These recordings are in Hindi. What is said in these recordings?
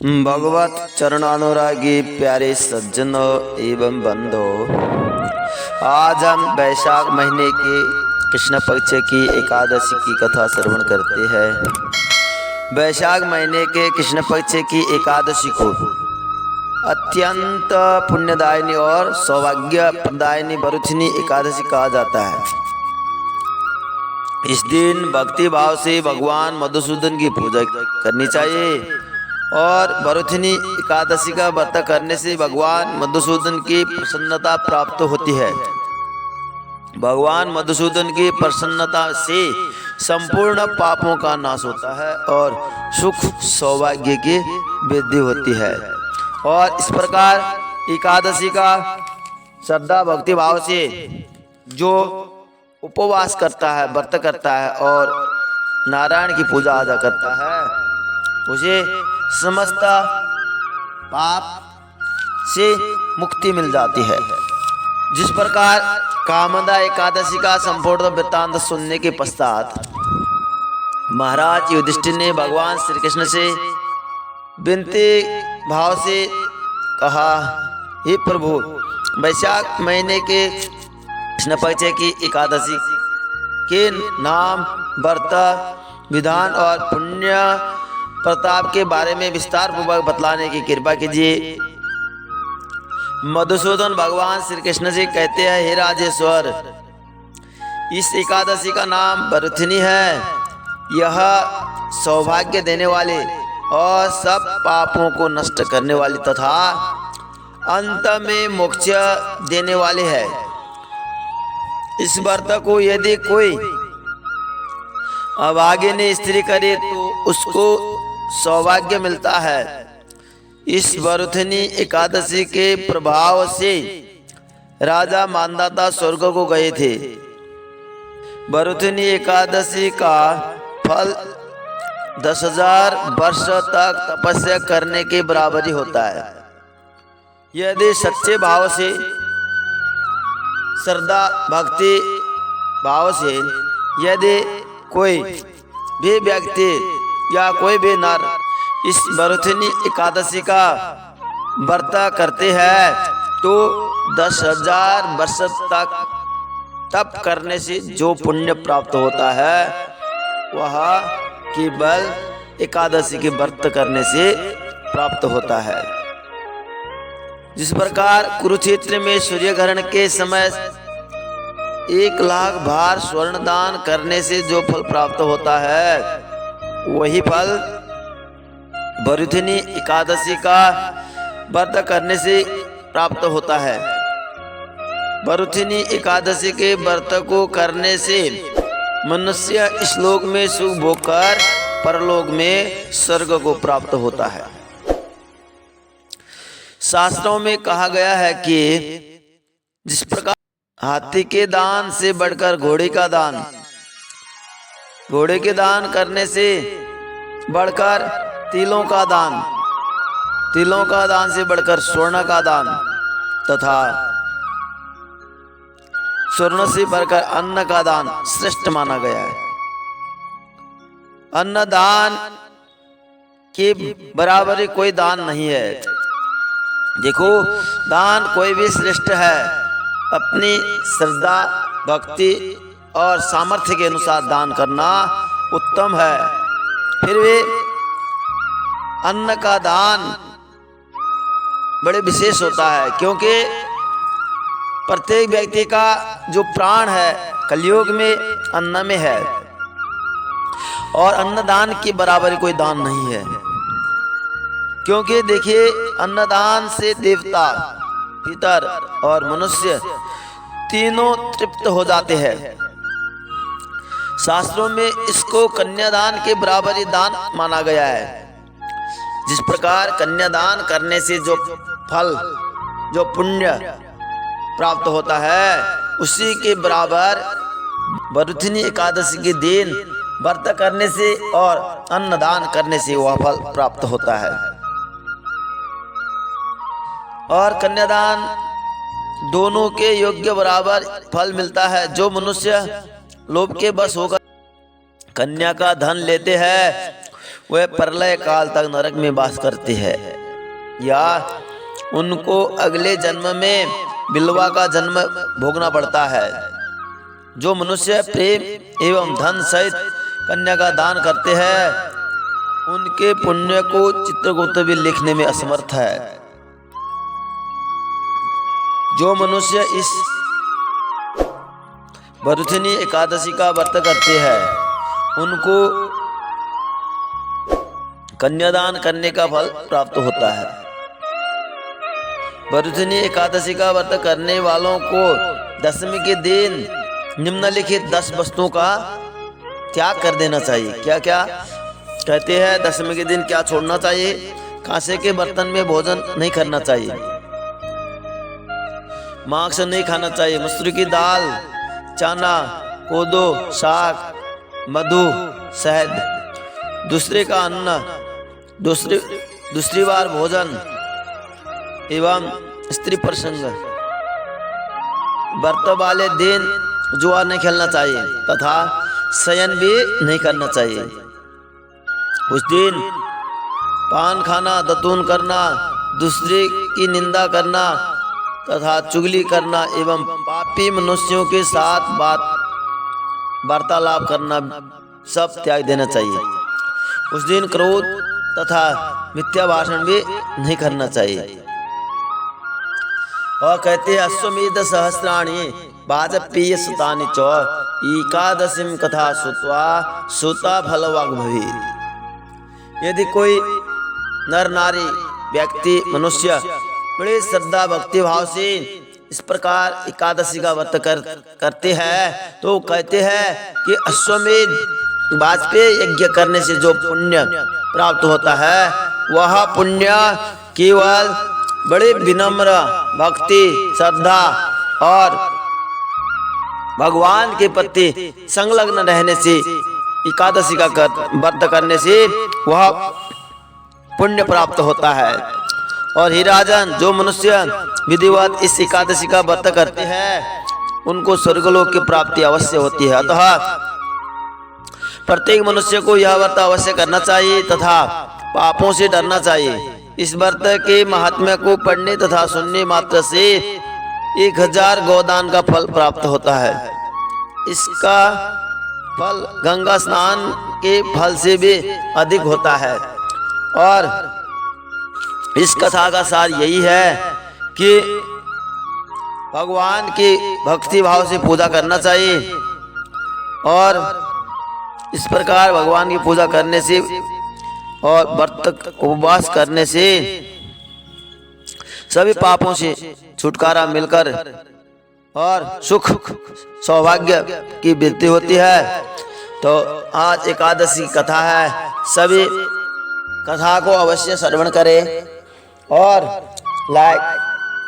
भगवत चरणानुरागी प्यारे सज्जनों एवं बंधो, आज हम वैशाख महीने के कृष्ण पक्ष की एकादशी की कथा श्रवण करते हैं। वैशाख महीने के कृष्ण पक्ष की एकादशी को अत्यंत पुण्यदायिनी और सौभाग्य प्रदायिनी वरुथिनी एकादशी कहा जाता है। इस दिन भक्ति भाव से भगवान मधुसूदन की पूजा करनी चाहिए और वरुथिनी एकादशी का व्रत करने से भगवान मधुसूदन की प्रसन्नता प्राप्त होती है। भगवान मधुसूदन की प्रसन्नता से संपूर्ण पापों का नाश होता है और सुख सौभाग्य की वृद्धि होती है। और इस प्रकार एकादशी का श्रद्धा भक्ति भाव से जो उपवास करता है, व्रत करता है और नारायण की पूजा आजा करता है, उसे समस्त पाप से मुक्ति मिल जाती है। जिस प्रकार कामदा एकादशी का संपूर्ण वृत्तांत सुनने के पश्चात महाराज युधिष्ठिर ने भगवान श्री कृष्ण से विनती भाव से कहा, हे प्रभु, वैशाख महीने के कृष्ण पक्ष की एकादशी के नाम, व्रत विधान और पुण्य प्रताप के बारे में विस्तार पूर्वक बतलाने की कृपा कीजिए। मधुसूदन भगवान श्री कृष्ण से कहते हैं, हे राजेश्वर, इस एकादशी का नाम वरुथिनी है। यह सौभाग्य देने वाले और सब पापों को नष्ट करने वाली तथा अंत में मोक्ष देने वाले है। इस व्रत को यदि कोई अभागिनी स्त्री करे तो उसको सौभाग्य मिलता है। इस वरुथिनी एकादशी के प्रभाव से राजा मानदाता स्वर्ग को गए थे। वरुथिनी एकादशी का फल 10,000 वर्ष तक तपस्या करने के बराबरी होता है। यदि सच्चे भाव से, श्रद्धा भक्ति भाव से यदि कोई भी व्यक्ति या कोई भी नर इस वरुथिनी एकादशी का व्रत करते हैं तो 10,000 वर्ष तक तप करने से जो पुण्य प्राप्त होता है वह केवल एकादशी के व्रत करने से प्राप्त होता है। जिस प्रकार कुरुक्षेत्र में सूर्यग्रहण के समय 1,00,000 भार स्वर्ण दान करने से जो फल प्राप्त होता है, वही फल वरुथिनी एकादशी का व्रत करने से प्राप्त होता है। वरुथिनी एकादशी के व्रत को करने से मनुष्य इस लोक में सुख भोगकर परलोक में स्वर्ग को प्राप्त होता है। शास्त्रों में कहा गया है कि जिस प्रकार हाथी के दान से बढ़कर घोड़े का दान, घोड़े के दान करने से बढ़कर तिलों का दान, तिलों का दान से बढ़कर स्वर्ण का दान तथा स्वर्ण से बढ़कर अन्न का दान श्रेष्ठ माना गया है। अन्न दान के बराबर कोई दान नहीं है। देखो, दान कोई भी श्रेष्ठ है। अपनी श्रद्धा भक्ति और सामर्थ्य के अनुसार दान करना उत्तम है। फिर भी अन्न का दान बड़े विशेष होता है, क्योंकि प्रत्येक व्यक्ति का जो प्राण है कलयुग में अन्न में है और अन्नदान के बराबर कोई दान नहीं है। क्योंकि देखिए, अन्नदान से देवता, पितर और मनुष्य तीनों तृप्त हो जाते हैं। शास्त्रों में इसको कन्यादान के बराबर ही दान माना गया है। जिस प्रकार कन्यादान करने से जो फल, जो पुण्य प्राप्त होता है, उसी के बराबर वरुथिनी एकादशी के दिन व्रत करने से और अन्नदान करने से वह फल प्राप्त होता है। और कन्यादान दोनों के योग्य बराबर फल मिलता है। जो मनुष्य लोभ के बस होकर कन्या का धन लेते हैं, वह प्रलय काल तक नरक में वास करते हैं, या उनको अगले जन्म में बिलवा का जन्म भोगना पड़ता है। जो मनुष्य प्रेम एवं धन सहित कन्या का दान करते हैं, उनके पुण्य को चित्रगुप्त भी लिखने में असमर्थ है। जो मनुष्य इस भरथुनी एकादशी का व्रत करते हैं, उनको कन्यादान करने का फल प्राप्त होता है। भरथुनी एकादशी का व्रत करने वालों को दशमी के दिन निम्नलिखित 10 वस्तुओं का त्याग कर देना चाहिए। क्या क्या कहते हैं? दशमी के दिन क्या छोड़ना चाहिए? कांसे के बर्तन में भोजन नहीं करना चाहिए, मांस नहीं खाना चाहिए, मसूर की दाल, चना, कोदो, साग, मधु, शहद, दूसरे का अन्न, दूसरी बार भोजन एवं स्त्री प्रसंग, व्रत वाले दिन जुआ नहीं खेलना चाहिए तथा शयन भी नहीं करना चाहिए। उस दिन पान खाना, दतून करना, दूसरे की निंदा करना तथा चुगली करना एवं पापी मनुष्यों के साथ वार्तालाप करना सब त्याग देना चाहिए। उस दिन क्रोध तथा मिथ्या भाषण भी नहीं करना चाहिए। और कहते हैं अश्वमेध सहस्राणि वाजपेय सुतानि च एकादशीं कथा श्रुत्वा श्रुता फलवाग्भवी। यदि कोई नर नारी व्यक्ति मनुष्य बड़े श्रद्धा भक्ति भाव से इस प्रकार एकादशी का व्रत करते हैं, तो कहते हैं कि अश्वमेध वाजपेय यज्ञ करने से जो पुण्य प्राप्त होता है, वह पुण्य केवल बड़े विनम्र भक्ति श्रद्धा और भगवान के प्रति संलग्न रहने से, एकादशी का व्रत करने से वह पुण्य प्राप्त होता है। और ही राजन, जो मनुष्य विधिवत इस एकादशी का व्रत करते हैं, उनको स्वर्गलोक की प्राप्ति अवश्य होती है। अतः प्रत्येक मनुष्य को यह व्रत अवश्य करना चाहिए तथा पापों से डरना चाहिए। इस व्रत के महात्म्य को पढ़ने तथा सुनने मात्र से 1000 गोदान का फल प्राप्त होता है। इसका फल गंगा स्नान के फल से भी अधिक होता है। और इस कथा का सार यही है कि भगवान की भक्ति भाव से पूजा करना चाहिए, और इस प्रकार भगवान की पूजा करने से और व्रत उपवास करने से सभी पापों से छुटकारा मिलकर और सुख सौभाग्य की वृद्धि होती है। तो आज एकादशी कथा है, सभी कथा को अवश्य श्रवण करें और लाइक,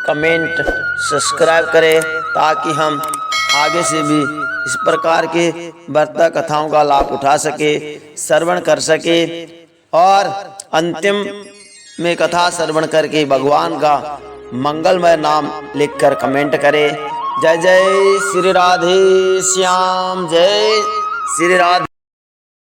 कमेंट, सब्सक्राइब करें, ताकि हम आगे से भी इस प्रकार के व्रत कथाओं का लाभ उठा सके, श्रवण कर सके और अंतिम में कथा श्रवण करके भगवान का मंगलमय नाम लिखकर कमेंट करें। जय जय श्री राधे श्याम, जय श्री राधे।